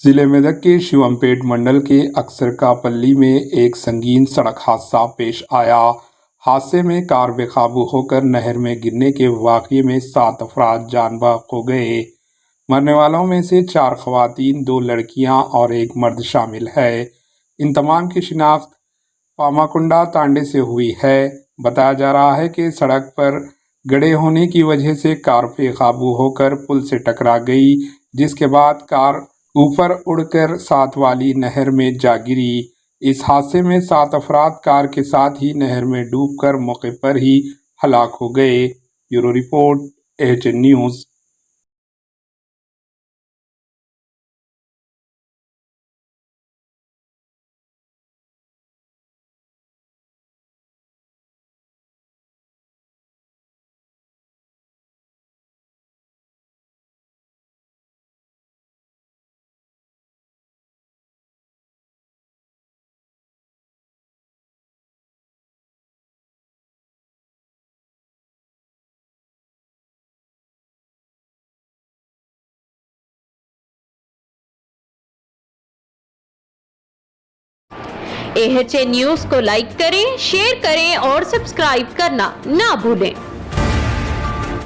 जिले मेदक के शिवमपेट मंडल के अक्सरकापल्ली में एक संगीन सड़क हादसा पेश आया। हादसे में कार बेकाबू होकर नहर में गिरने के वाकये में 7 अफराद जान बहक हो गए। मरने वालों में से 4 खवातीन, 2 लड़कियां और 1 मर्द शामिल है। इन तमाम की शिनाख्त पामाकुंडा तांडे से हुई है। बताया जा रहा है कि सड़क पर गड्ढे होने की वजह से कार बेकाबू होकर पुल से टकरा गई, जिसके बाद कार ऊपर उड़कर साथ वाली नहर में जा गिरी। इस हादसे में 7 अफराद कार के साथ ही नहर में डूबकर मौके पर ही हलाक हो गए। Bureau report, AHN news. AHN news को लाइक करें, शेयर करें और सब्सक्राइब करना ना भूलें।